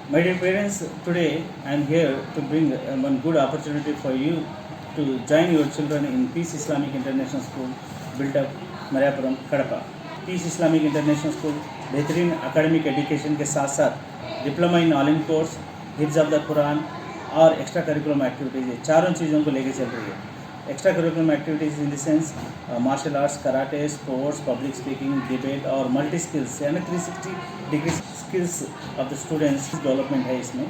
My dear parents, today I am here to bring one good opportunity for you to join your children in Peace Islamic International School, built up Mariapuram, Kadapa. Peace Islamic International School बेहतरीन academic education के साथ साथ diploma in all in course, हिफ्ज़ of the कुरान और extra curriculum activities, ये चारों चीज़ों को लेके चल रही है। Extra curriculum activities in the sense martial arts, karate, sports, public speaking, debate और मल्टी स्किल्स यानी 360 degree skills of the students development है इसमें।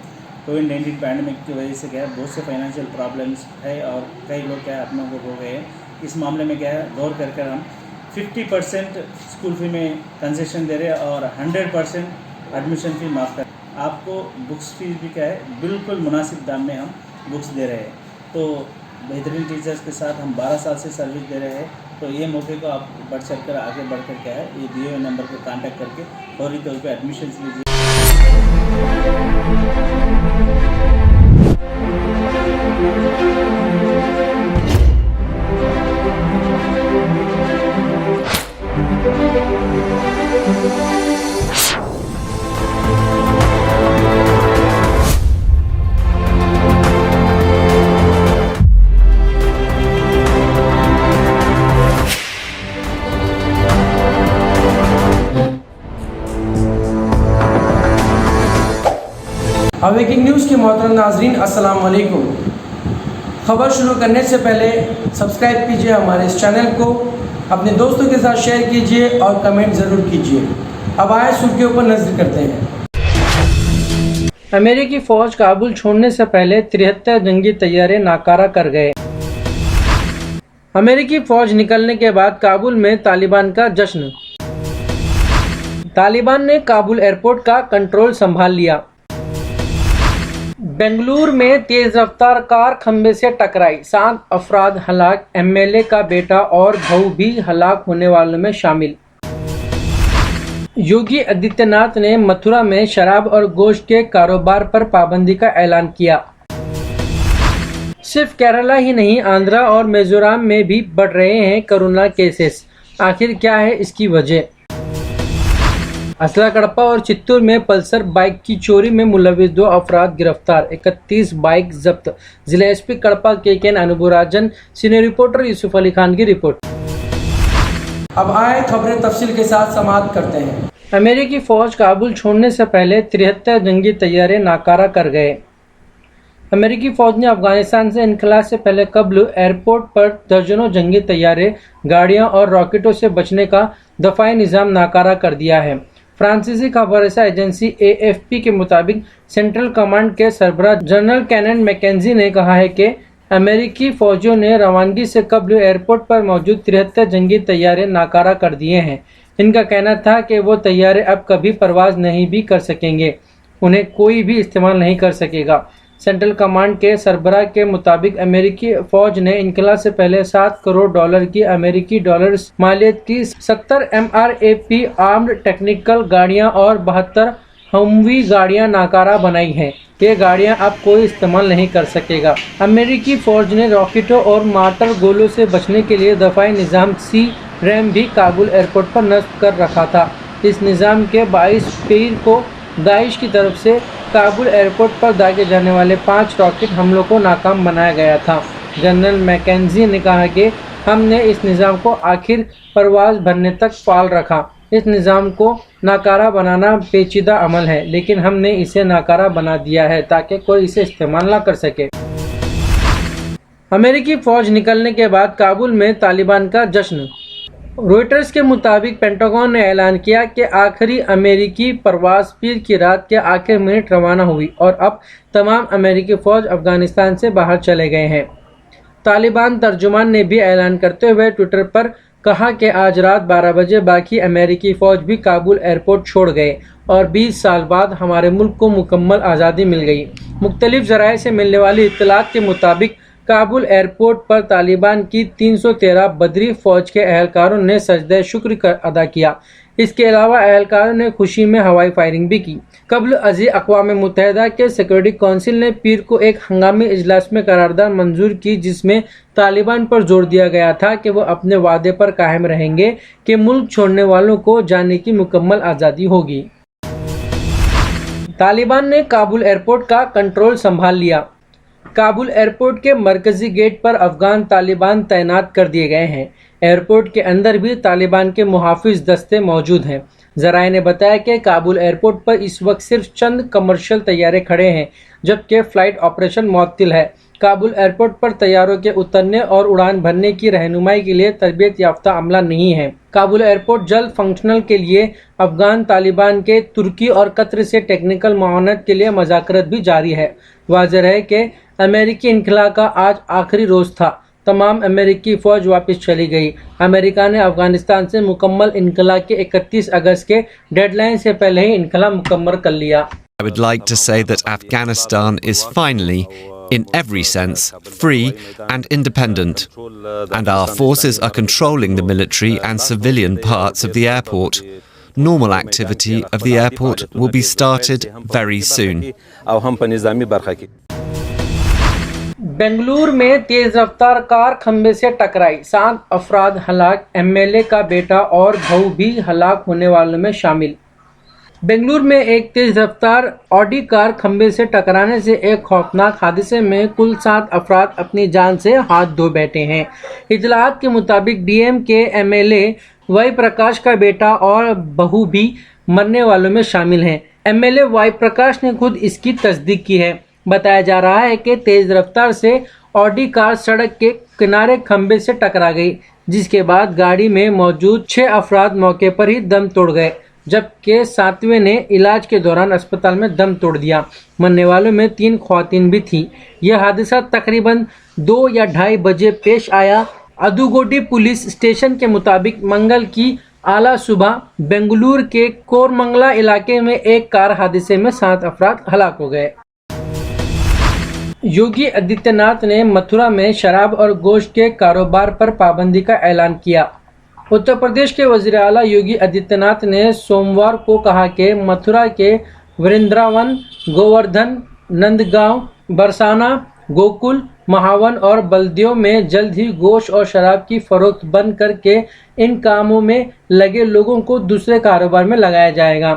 कोविड-19 पैंडमिक की वजह से क्या है, बहुत से फाइनेंशियल प्रॉब्लम्स है और कई लोग क्या है अपनों को हो गए हैं। इस मामले में क्या है, गौर करके हम 50% स्कूल फी में कंसेशन दे रहे हैं और 100% एडमिशन फ़ी माफ़ कर, आपको बुक्स फीस भी क्या है बिल्कुल मुनासिब दाम में हम बुक्स दे रहे हैं। तो बेहतरीन टीचर्स के साथ हम 12 साल से सर्विस दे रहे हैं। तो ये मौके को आप बढ़ चढ़ कर आगे बढ़कर क्या है, ये दिए हुए नंबर पर कांटेक्ट करके फौरी तौर पर एडमिशन लीजिए। अवेकिंग न्यूज़ के मोहतरम नाजरीन, अस्सलाम वालेकुम। खबर शुरू करने से पहले सब्सक्राइब कीजिए हमारे इस चैनल को, अपने दोस्तों के साथ शेयर कीजिए और कमेंट ज़रूर कीजिए। अब आए सुर्खियों पर नजर करते हैं। अमेरिकी फ़ौज काबुल छोड़ने से पहले 73 जंगी तैयारे नाकारा कर गए। अमेरिकी फ़ौज निकलने के बाद काबुल में तालिबान का जश्न। तालिबान ने काबुल एयरपोर्ट का कंट्रोल संभाल लिया। बेंगलुरु में तेज रफ्तार कार खंबे से टकराई, 7 अफराद हलाक, एमएलए का बेटा और बहू भी हलाक होने वालों में शामिल। योगी आदित्यनाथ ने मथुरा में शराब और गोश्त के कारोबार पर पाबंदी का ऐलान किया। सिर्फ केरला ही नहीं, आंध्रा और मिजोरम में भी बढ़ रहे हैं कोरोना केसेस। आखिर क्या है इसकी वजह? असला कड़पा और चित्तूर में पल्सर बाइक की चोरी में मुलविस 2 अफराद गिरफ्तार, 31 बाइक जब्त। जिला एसपी कड़पा के अनुभुराजन, सीनियर रिपोर्टर यूसुफ अली खान की रिपोर्ट। अब आए खबरें तफसील के साथ समाप्त करते हैं। अमेरिकी फौज काबुल छोड़ने से पहले 73 जंगी तैयारे नाकारा कर गए। अमेरिकी फौज ने अफगानिस्तान से इनकलाब से पहले कबल एयरपोर्ट पर दर्जनों जंगी तैयारे, गाड़ियां और रॉकेटों से बचने का दफाई निज़ाम नाकारा कर दिया है। फ्रांसीसी खबररसा एजेंसी AFP के मुताबिक सेंट्रल कमांड के सरबराह जनरल कैनन मैकेंजी ने कहा है कि अमेरिकी फौजियों ने रवानगी से कबल एयरपोर्ट पर मौजूद 73 जंगी तैयारे नाकारा कर दिए हैं। इनका कहना था कि वो तैयारे अब कभी परवाज नहीं भी कर सकेंगे, उन्हें कोई भी इस्तेमाल नहीं कर सकेगा। सेंट्रल कमांड के सरबराह के मुताबिक अमेरिकी फौज ने इनकलाब से पहले $7 करोड़ की अमेरिकी डॉलर्स मालियत की 70 MRAP आर्म्ड टेक्निकल गाड़ियां और 72 हमवी गाड़ियां नाकारा बनाई हैं। ये गाड़ियां अब कोई इस्तेमाल नहीं कर सकेगा। अमेरिकी फौज ने रॉकेटों और मार्टर गोलों से बचने के लिए दफाई निज़ाम C-RAM भी काबुल एयरपोर्ट पर नस्ब कर रखा था। इस निज़ाम के 22 पीर को दाइश की तरफ से काबुल एयरपोर्ट पर दागे जाने वाले 5 रॉकेट हमलों को नाकाम बनाया गया था। जनरल मैकेंजी ने कहा कि हमने इस निज़ाम को आखिर परवाज़ भरने तक फाल रखा। इस निज़ाम को नाकारा बनाना पेचीदा अमल है, लेकिन हमने इसे नाकारा बना दिया है ताकि कोई इसे इस्तेमाल ना कर सके। अमेरिकी फ़ौज निकलने के बाद काबुल में तालिबान का जश्न। रॉयटर्स के मुताबिक पेंटागन ने ऐलान किया कि आखिरी अमेरिकी परवाज़ पीर की रात के आखिर मिनट रवाना हुई और अब तमाम अमेरिकी फ़ौज अफगानिस्तान से बाहर चले गए हैं। तालिबान तर्जुमान ने भी ऐलान करते हुए ट्विटर पर कहा कि आज रात 12 बजे बाकी अमेरिकी फ़ौज भी काबुल एयरपोर्ट छोड़ गए और 20 साल बाद हमारे मुल्क को मुकम्मल आज़ादी मिल गई। मुख्तलिफ ज़राए से मिलने वाली इत्तलात के मुताबिक काबुल एयरपोर्ट पर तालिबान की 313 बदरी फ़ौज के एहलकारों ने सजदे शुक्र अदा किया। इसके अलावा एहलकारों ने खुशी में हवाई फायरिंग भी की। कबल अज़ी अक़वाम मुत्तहिदा के सिक्योरिटी काउंसिल ने पीर को एक हंगामी इजलास में करारदाद मंजूर की, जिसमें तालिबान पर जोर दिया गया था कि वो अपने वादे पर कायम रहेंगे कि मुल्क छोड़ने वालों को जाने की मुकम्मल आज़ादी होगी। तालिबान ने काबुल एयरपोर्ट का कंट्रोल संभाल लिया। काबुल एयरपोर्ट के मरकजी गेट पर अफगान तालिबान तैनात कर दिए गए हैं। एयरपोर्ट के अंदर भी तालिबान के मुहाफिज दस्ते मौजूद हैं। जराये ने बताया कि काबुल एयरपोर्ट पर इस वक्त सिर्फ चंद कमर्शियल तैयारे खड़े हैं, जबकि फ्लाइट ऑपरेशन मुअत्तिल है। काबुल एयरपोर्ट पर तैयारों के उतरने और उड़ान भरने की रहनुमाई के लिए तरबियत याफ्ता अमला नहीं है। काबुल एयरपोर्ट जल्द फंक्शनल के लिए अफगान तालिबान के तुर्की और कतर से टेक्निकल मुआवनत के लिए मज़ाकरत भी जारी है। वाज़ेह है कि अमेरिकी इनखला का आज आखिरी रोज़ था। तमाम अमेरिकी फ़ौज वापस चली गई। अमेरिका ने अफगानिस्तान से मुकम्मल इनखला के 31 अगस्त के डेडलाइन से पहले ही इनखला मुकम्मल कर लिया। I would like to say that Afghanistan is finally, in every sense, free and independent, and our forces are controlling the military and civilian parts of the airport. Normal activity of the airport will be started very soon. Bengaluru में तेज रफ्तार car खंबे से टकराई, 7 अफराद हलाक, MLA का बेटा और बहू भी हलाक होने वालों में शामिल। बेंगलुरु में एक तेज रफ्तार ऑडी कार खंबे से टकराने से एक खौफनाक हादसे में कुल 7 अफराद अपनी जान से हाथ धो बैठे हैं। इतलात के मुताबिक डीएम के एमएलए वाई प्रकाश का बेटा और बहू भी मरने वालों में शामिल हैं। एमएलए वाई प्रकाश ने खुद इसकी तस्दीक की है। बताया जा रहा है कि तेज रफ्तार से ऑडी कार सड़क के किनारे खंबे से टकरा गई, जिसके बाद गाड़ी में मौजूद 6 अफराद मौके पर ही दम तोड़ गए, जबकि 7वें ने इलाज के दौरान अस्पताल में दम तोड़ दिया। मरने वालों में 3 ख्वातीन भी थीं। यह हादसा तकरीबन 2 या 2:30 बजे पेश आया। अदुगोडी पुलिस स्टेशन के मुताबिक मंगल की आला सुबह बेंगलुरु के कोरमंगला इलाके में एक कार हादसे में 7 अफराद हलाक हो गए। योगी आदित्यनाथ ने मथुरा में शराब और गोश्त के कारोबार पर पाबंदी का ऐलान किया। उत्तर प्रदेश के वज़ीर आला योगी आदित्यनाथ ने सोमवार को कहा कि मथुरा के वृंदावन, गोवर्धन, नंदगांव, बरसाना, गोकुल, महावन और बल्दियों में जल्द ही गोश्त और शराब की फरोख्त बंद करके इन कामों में लगे लोगों को दूसरे कारोबार में लगाया जाएगा।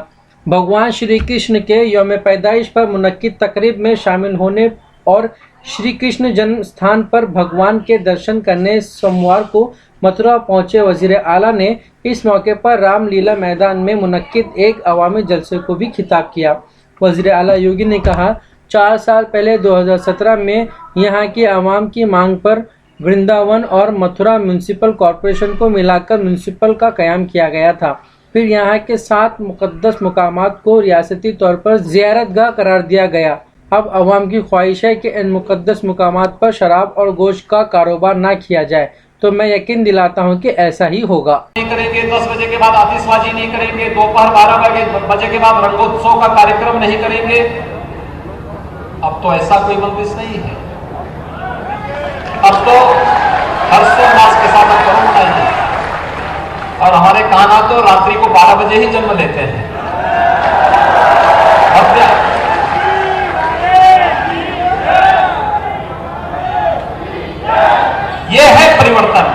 भगवान श्री कृष्ण के यौम पैदाइश पर मुनक्किद तकरीब में शामिल होने और श्री कृष्ण जन्म स्थान पर भगवान के दर्शन करने सोमवार को मथुरा पहुंचे वज़ीर आला ने इस मौके पर रामलीला मैदान में मुनक्किद एक अवामी जलसे को भी खिताब किया। वज़ीर आला योगी ने कहा, 4 साल पहले 2017 में यहाँ की आवाम की मांग पर वृंदावन और मथुरा म्यूनसिपल कॉरपोरेशन को मिलाकर म्यूनसिपल का क़याम किया गया था। फिर यहाँ के 7 मुक़द्दस मुकामात को रियासती तौर पर ज़ियारतगाह करार दिया गया। अब अवाम की ख्वाहिश है कि इन मुक़द्दस मुकामात पर शराब और गोश्त का कारोबार ना किया जाए, तो मैं यकीन दिलाता हूं कि ऐसा ही होगा। नहीं करेंगे, 10 बजे के बाद आतिशबाजी नहीं करेंगे, दोपहर 12 बजे के बाद रंगोत्सव का कार्यक्रम नहीं करेंगे। अब तो ऐसा कोई बंदिश नहीं है। अब तो हर्षोल्लास के साथ हम करो मनाइए। और हमारे कान्हा तो रात्रि को 12 बजे ही जन्म लेते हैं। ये है परिवर्तन।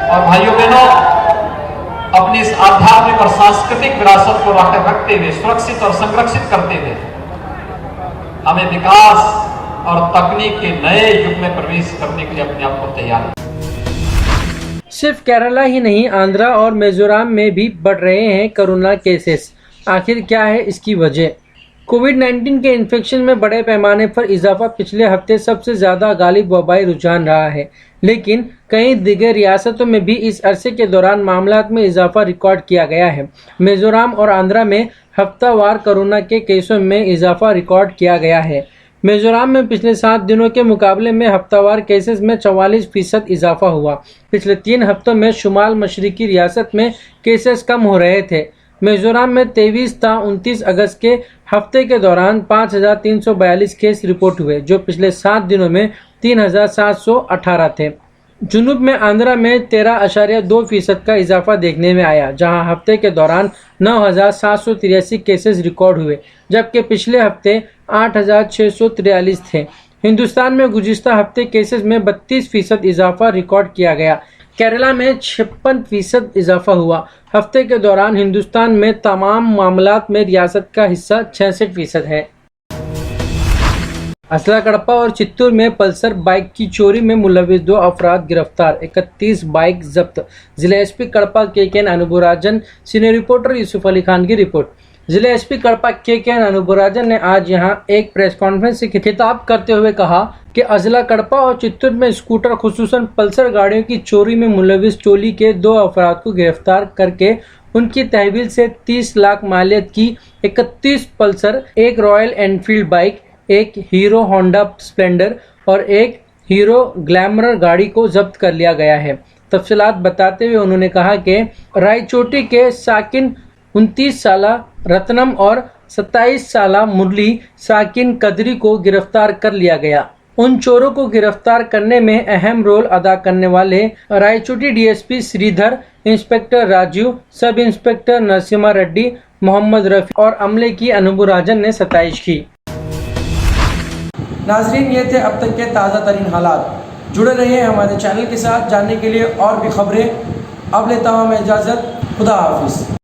और भाइयों बहनों, अपनी इस आध्यात्मिक और सांस्कृतिक विरासत को रखते हुए, सुरक्षित और संरक्षित करते हुए, हमें विकास और तकनीक के नए युग में प्रवेश करने के लिए अपने आप को तैयार। सिर्फ केरला ही नहीं, आंध्रा और मिजोरम में भी बढ़ रहे हैं कोरोना केसेस। आखिर क्या है इसकी वजह? कोविड-19 के इन्फेक्शन में बड़े पैमाने पर इजाफा पिछले हफ्ते सबसे ज़्यादा गालिब वबाई रुझान रहा है, लेकिन कई दिगर रियासतों में भी इस अरसे के दौरान मामलात में इजाफा रिकॉर्ड किया गया है। मिजोरम और आंध्रा में हफ्तावार कोरोना के केसों में इजाफा रिकॉर्ड किया गया है। मिजोरम में पिछले 7 दिनों के मुकाबले में हफ्तावार केसेस में 44% इजाफा हुआ। पिछले 3 हफ्तों में शुमाल मशरिकी रियासत में केसेस कम हो रहे थे। मिजोरम में 23 ता 29 अगस्त के हफ्ते के दौरान 5,342 केस रिपोर्ट हुए, जो पिछले 7 दिनों में 3,718 थे। जुनूब में आंध्रा में 13.2% का इजाफा देखने में आया, जहां हफ्ते के दौरान 9,783 केसेस रिकॉर्ड हुए, जबकि पिछले हफ्ते 8,643 थे। हिंदुस्तान में गुज़िश्ता हफ्ते केसेस में 32% इजाफा रिकॉर्ड किया गया। केरला में 56% इजाफा हुआ। हफ्ते के दौरान हिंदुस्तान में तमाम मामलात में रियासत का हिस्सा 66% है। असला कड़पा और चित्तूर में पल्सर बाइक की चोरी में मुलविस 2 अफराद गिरफ्तार, 31 बाइक जब्त। जिला एसपी कड़पा के अनुभुराजन, सीनियर रिपोर्टर यूसुफ अली खान की रिपोर्ट। जिला एसपी कड़पा के अनुभुराजन ने आज यहां एक प्रेस कॉन्फ्रेंस से खिताब करते हुए कहा कि अजला कड़पा और चित्तूर में स्कूटर खुसूसन पल्सर गाड़ियों की चोरी में मुलविस टोली के 2 अफराद को गिरफ्तार करके उनकी तहवील से 30 लाख मालियत की 31 पल्सर, एक रॉयल एनफील्ड बाइक, एक हीरो होंडा स्प्लेंडर और एक हीरो ग्लैमर गाड़ी को जब्त कर लिया गया है। तफसीलात बताते हुए उन्होंने कहा कि रायचोटी के साकिन 29 साला रत्नम और 27 साला मुरली साकिन कदरी को गिरफ्तार कर लिया गया। उन चोरों को गिरफ्तार करने में अहम रोल अदा करने वाले Rayachoti DSP Sridhar, inspector Rajeev, sub inspector Narasimha Reddy, Mohammad Rafi और अमले की अनुभुराजन ने सताइश की। नाजरीन, ये थे अब तक के ताज़ा तरीन हालात। जुड़े रहिए हमारे चैनल के साथ जानने के लिए और भी खबरें। अब लेता हूँ मैं इजाज़त। खुदा हाफिज़।